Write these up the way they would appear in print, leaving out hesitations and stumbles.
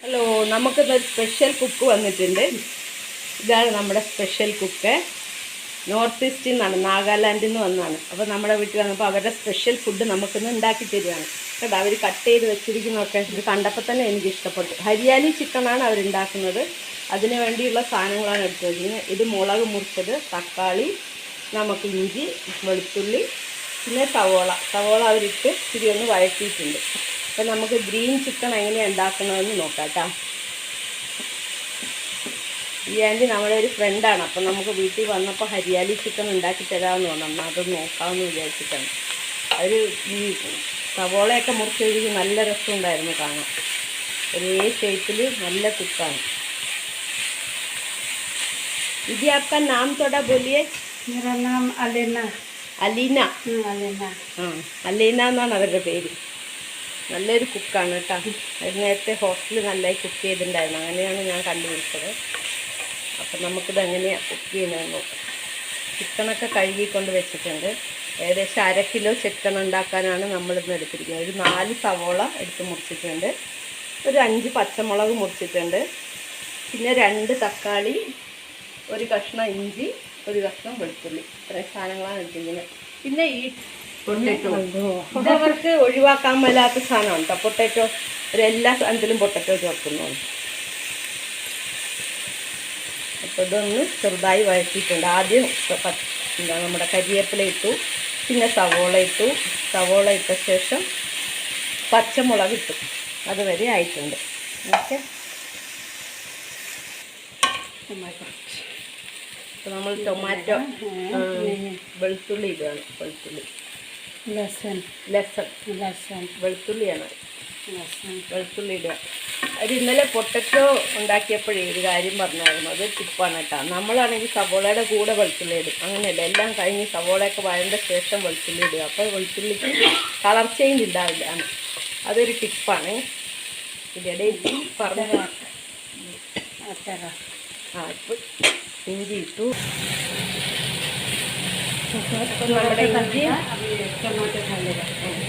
Hello, നമുക്കിന്നൊരു special cook വന്നിട്ടുണ്ട്. ഇതാണ് നമ്മുടെ സ്പെഷ്യൽ കുക്ക്. നോർത്ത് ഈസ്റ്റിൽ നിന്നാണ്, നാഗാലാൻഡിൽ നിന്ന് വന്നതാണ്. അപ്പോൾ നമ്മുടെ വീട്ടിൽ വന്നപ്പോൾ അവരുടെ സ്പെഷ്യൽ ഫുഡ് നമുക്കിന്ന് ഉണ്ടാക്കി തരികയാണ് കേട്ടോ. അവർ കട്ട് ചെയ്ത് വെച്ചിരിക്കുന്നതൊക്കെ ഇത് കണ്ടപ്പോൾ തന്നെ എനിക്ക് ഇഷ്ടപ്പെട്ടു. ഹരിയാലി ചിക്കനാണ് അവരുണ്ടാക്കുന്നത്. അതിന് വേണ്ടിയുള്ള സാധനങ്ങളാണ് എടുത്തു വെച്ചിരിക്കുന്നത്. ഇത് മുളക് മുറിച്ചത്, തക്കാളി, നമുക്ക് ഇഞ്ചി, വെളുത്തുള്ളി, പിന്നെ സവോള അവരിട്ട് ഇച്ചിരി ഒന്ന് വഴറ്റിയിട്ടുണ്ട്. അപ്പോൾ നമുക്ക് ഗ്രീൻ ചിക്കൻ എങ്ങനെയാണ് ഉണ്ടാക്കുന്നതെന്ന് നോക്കാം കേട്ടോ. ഈ ആൻറ്റി നമ്മുടെ ഒരു ഫ്രണ്ടാണ്. അപ്പം നമുക്ക് വീട്ടിൽ വന്നപ്പോൾ ഹരിയാലി ചിക്കൻ ഉണ്ടാക്കി തരാമെന്ന് പറഞ്ഞു. അതൊന്ന് നോക്കാമെന്ന് വിചാരിച്ചിട്ടാണ്. അവർ ഈ സവോളയൊക്കെ മുറിച്ച് കഴിഞ്ഞ് നല്ല രസമുണ്ടായിരുന്നു കാണാൻ. ഒരേ ഷേപ്പിൽ നല്ല കുക്കാണ്. ഇത് आपका नाम थोड़ा बोलिए. मेरा नाम अलीना. അലീന. അലീന എന്നാണ് അവരുടെ പേര്. നല്ലൊരു കുക്കാണ് കേട്ടോ. അത് നേരത്തെ ഹോസ്റ്റലിൽ നല്ലതായി കുക്ക് ചെയ്തിട്ടുണ്ടായിരുന്നു. അങ്ങനെയാണ് ഞാൻ കണ്ടുപിടിച്ചത്. അപ്പം നമുക്കിത് എങ്ങനെയാണ് കുക്ക് ചെയ്യുന്നതെന്ന് നോക്കാം. ചിക്കനൊക്കെ കഴുകിക്കൊണ്ട് വെച്ചിട്ടുണ്ട്. ഏകദേശം 1/2 കിലോ ചിക്കൻ ഉണ്ടാക്കാനാണ് നമ്മളിന്ന് എടുത്തിരിക്കുന്നത്. ഒരു 4 സവോള എടുത്ത് മുറിച്ചിട്ടുണ്ട്. ഒരു 5 പച്ചമുളക് മുറിച്ചിട്ടുണ്ട്. പിന്നെ 2 തക്കാളി, ഒരു കഷ്ണം ഇഞ്ചി, ഒരു കഷ്ണം വെളുത്തുള്ളി. ഇത്രയും സാധനങ്ങളാണ് എടുത്തിരിക്കുന്നത്. പിന്നെ ഈ പൊട്ടറ്റോ, ഇതവർക്ക് ഒഴിവാക്കാൻ മേലാത്ത സാധനമാണ് കേട്ടോ. പൊട്ടറ്റോ എല്ലാ സാധനത്തിലും പൊട്ടറ്റോ ചേർക്കുന്നതാണ്. അപ്പോൾ ഇതൊന്ന് ചെറുതായി വഴറ്റിയിട്ടുണ്ട്. ആദ്യം നമ്മുടെ കരിവേപ്പില ഇട്ടു, പിന്നെ സവോള ഇട്ട ശേഷം പച്ചമുളക് ഇട്ടു. അതുവരെ ആയിട്ടുണ്ട്. ഓക്കെ, അപ്പോൾ നമ്മൾ ടൊമാറ്റോ, വെളുത്തുള്ളി ഇടുകയാണ്. വെളുത്തുള്ളിയാണ്. വെളുത്തുള്ളി ഇടുക. അത് ഇന്നലെ പൊട്ടറ്റോ ഉണ്ടാക്കിയപ്പോഴേ ഒരു കാര്യം പറഞ്ഞായിരുന്നു. അത് ടിപ്പാണ് കേട്ടോ. നമ്മളാണെങ്കിൽ സവോളയുടെ കൂടെ വെളുത്തുള്ളി ഇടും. അങ്ങനെയല്ല, എല്ലാം കഴിഞ്ഞ് സവോളയൊക്കെ വഴണ്ട ശേഷം വെളുത്തുള്ളി ഇടുക. അപ്പോൾ വെളുത്തുള്ളിക്ക് കളർ ചേഞ്ച് ഉണ്ടാവില്ല. അതൊരു ടിപ്പാണ്. ഇതിടെ പറഞ്ഞു. ഇപ്പോൾ ഇഞ്ചി ഇട്ടു. നമ്മുടെ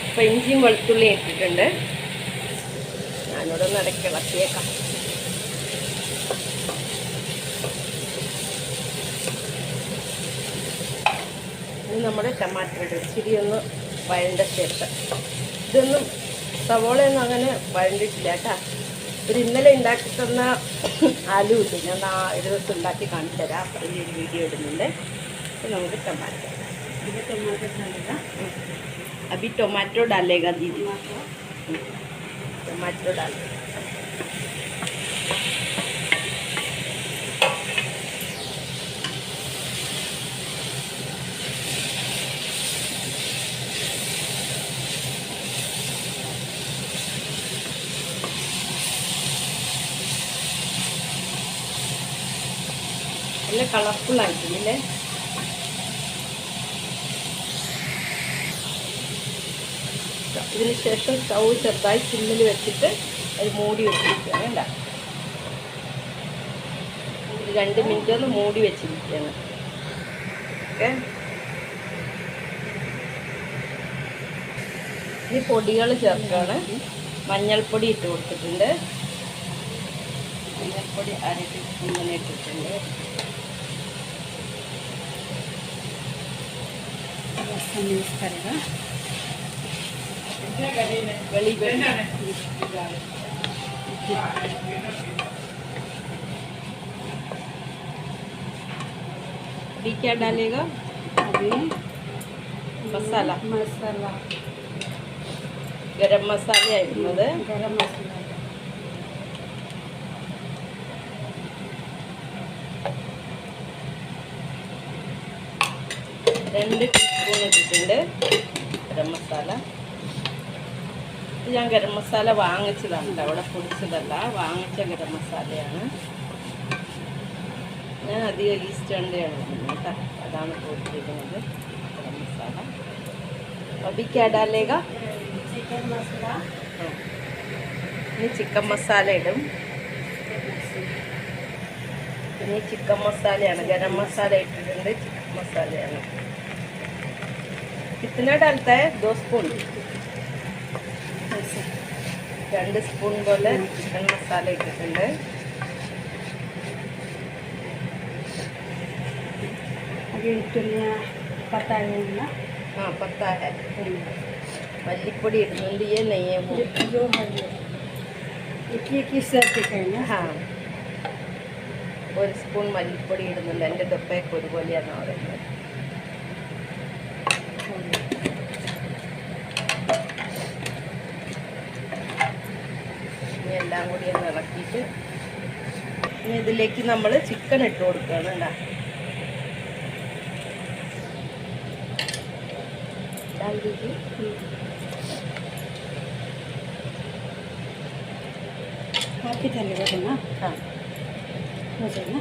ഇപ്പം ഇഞ്ചിയും വെളുത്തുള്ളിയും ഇട്ടിട്ടുണ്ട്. ഞാനിവിടെ ഒന്ന് ഇടയ്ക്ക് ഇളക്കിയേക്കാം. ഇനി നമ്മുടെ ടൊമാറ്റോ ഇടും. ഇച്ചിരി ഒന്ന് വഴണ്ട ശേഷം. ഇതൊന്നും സവോളയൊന്നും അങ്ങനെ വഴണ്ടിട്ടില്ല കേട്ടോ. ഒരു ഇന്നലെ ഉണ്ടാക്കി തന്ന ആലു ഇട്ടു. ഞാൻ ഒരു ദിവസം ഉണ്ടാക്കി കാണിച്ചു തരാം. അപ്പോൾ ഈ ഒരു വീഡിയോ ഇടുന്നുണ്ട്. അപ്പോൾ നമുക്ക് ടൊമാറ്റോ डालेगा. अभी टोमेटो डालेगा दीदी. टोमेटो डालेगा. നല്ല കളർഫുൾ ആയിട്ടില്ലേ? ഇതിന് ശേഷം സ്റ്റൗ ചെറുതായി സിമ്മിൽ വെച്ചിട്ട് അത് മൂടി വെച്ചിരിക്കുകയാണ്. അല്ല, 2 മിനിറ്റ് ഒന്ന് മൂടി വെച്ചിരിക്കുകയാണ്. ഓക്കെ, ഇനി പൊടികൾ ചേർക്കുകയാണ്. മഞ്ഞൾപ്പൊടി ഇട്ട് കൊടുത്തിട്ടുണ്ട്. മഞ്ഞൾപ്പൊടി 1/2 ടീസ്പൂൺ തന്നെ ഇട്ടിട്ടുണ്ട്. യൂസ് കരുക. अभी क्या डालेगा? अभी मसाला गरम मसाला ഇടുന്നത്. ഗരം മസാല 2 ടീസ്പൂൺ ഇട്ടിട്ടുണ്ട്. ഗരം മസാല ഞാൻ ഗരം മസാല വാങ്ങിച്ചതാണ്, അവിടെ പൊടിച്ചതല്ല, വാങ്ങിച്ച ഗരം മസാലയാണ്. ഞാൻ അധികം ഈസ്റ്റേൺഡെയാണ് കേട്ടോ, അതാണ് പൊടിച്ചിരിക്കുന്നത് ഗരം മസാല. അബി ക്യാ ഡാലേഗ? ചിക്കൻ മസാല. ഇനി ചിക്കൻ മസാല ഇടും. ഇനി ചിക്കൻ മസാലയാണ്. ഗരം മസാല ഇട്ടിട്ടുണ്ട്, ചിക്കൻ മസാലയാണ്. कितना डालता है? 2 स्पून. 2 സ്പൂൺ പോലെ ചിക്കൻ മസാല ഇട്ടിട്ടുണ്ട്. अभी दुनिया पता है ना पता है. मल्लीപ്പൊടി ഇടുന്നുണ്ട്. ये नहीं है वो जो है एक सब दिखाएंगे. हाँ, 1 സ്പൂൺ മല്ലിപ്പൊടി ഇടുന്നുണ്ട്. എൻ്റെ ദൊപ്പയൊക്കെ ഒരുപോലെയാണ് പറയുന്നത്. ഇനി എല്ലാം കൂടി ഒന്ന് ഇളക്കിയിട്ട് ഇനി ഇതിലേക്ക് നമ്മൾ ചിക്കൻ ഇട്ട് കൊടുക്കുകയാണ്. ഉണ്ടാ आपकी थाली में ना हाँ, मुझे ना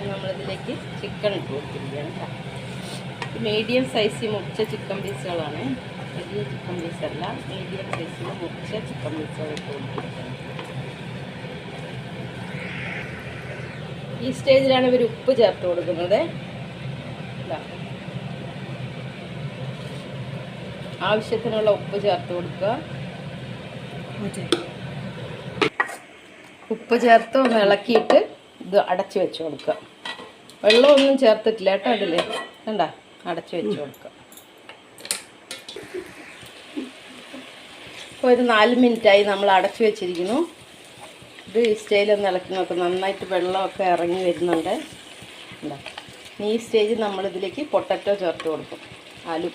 നമ്മളിതിലേക്ക് ചിക്കൻ ഇട്ട് കൊടുത്തിരിക്കുകയാണ്. മീഡിയം സൈസിൽ മുറിച്ച ചിക്കൻ പീസുകളാണ്. വലിയ ചിക്കൻ പീസല്ല, മീഡിയം സൈസിൽ മുറിച്ച ചിക്കൻ പീസുകൾ ഇട്ട് കൊടുത്തിരിക്കുകയാണ്. ഈ സ്റ്റേജിലാണ് ഇവർ ഉപ്പ് ചേർത്ത് കൊടുക്കുന്നത്. ആവശ്യത്തിനുള്ള ഉപ്പ് ചേർത്ത് കൊടുക്കുക. ഉപ്പ് ചേർത്ത് ഒന്ന് ഇളക്കിയിട്ട് ഇത് അടച്ച് വെച്ച് കൊടുക്കുക. വെള്ളമൊന്നും ചേർത്തിട്ടില്ല കേട്ടോ അതിൽ. കണ്ട, അടച്ച് വെച്ച് കൊടുക്കുക. ഇപ്പോൾ ഒരു 4 മിനിറ്റായി നമ്മൾ അടച്ച് വെച്ചിരിക്കുന്നു. ഇത് ഈ സ്റ്റേജിലൊന്ന് ഇളക്കി നോക്കും. നന്നായിട്ട് വെള്ളമൊക്കെ ഇറങ്ങി വരുന്നുണ്ട്. എന്താ ഈ സ്റ്റേജിൽ നമ്മളിതിലേക്ക് പൊട്ടറ്റോ ചേർത്ത് കൊടുക്കും. ആലു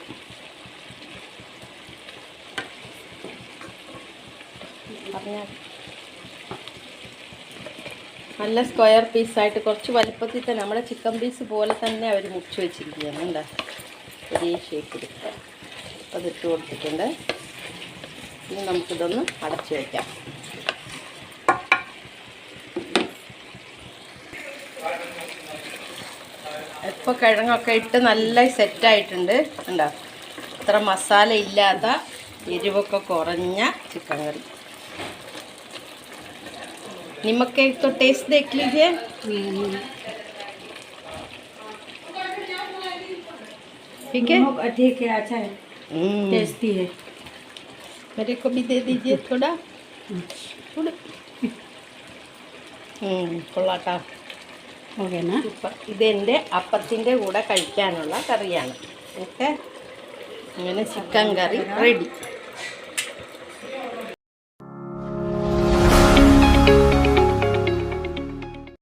പറഞ്ഞാൽ നല്ല സ്ക്വയർ പീസായിട്ട് കുറച്ച് വലുപ്പത്തിൽ തന്നെ നമ്മുടെ ചിക്കൻ പീസ് പോലെ തന്നെ അവർ മുറിച്ച് വെച്ചിരിക്കുകയാണ്. എന്താ ചെറിയ ഷേപ്പിൽ അതിട്ട് കൊടുത്തിട്ടുണ്ട്. ഇനി നമുക്കിതൊന്ന് അടച്ചു വയ്ക്കാം. ഇപ്പോൾ കിഴങ്ങൊക്കെ ഇട്ട് നല്ല സെറ്റായിട്ടുണ്ട്. ഉണ്ടോ, ഇത്ര മസാല ഇല്ലാത്ത എരിവൊക്കെ കുറഞ്ഞ ചിക്കൻ കറി. नमक एक तो टेस्ट देख लीजिए. ठीक है, ठीक है, अच्छा है, टेस्टी है. मेरे को भी दे दीजिए थोड़ा. കൊള്ളാട്ടോ. ഓക്കെ എന്നാ. ഇതെൻ്റെ അപ്പത്തിൻ്റെ കൂടെ കഴിക്കാനുള്ള കറിയാണ്. ഓക്കെ, അങ്ങനെ ചിക്കൻ കറി റെഡി.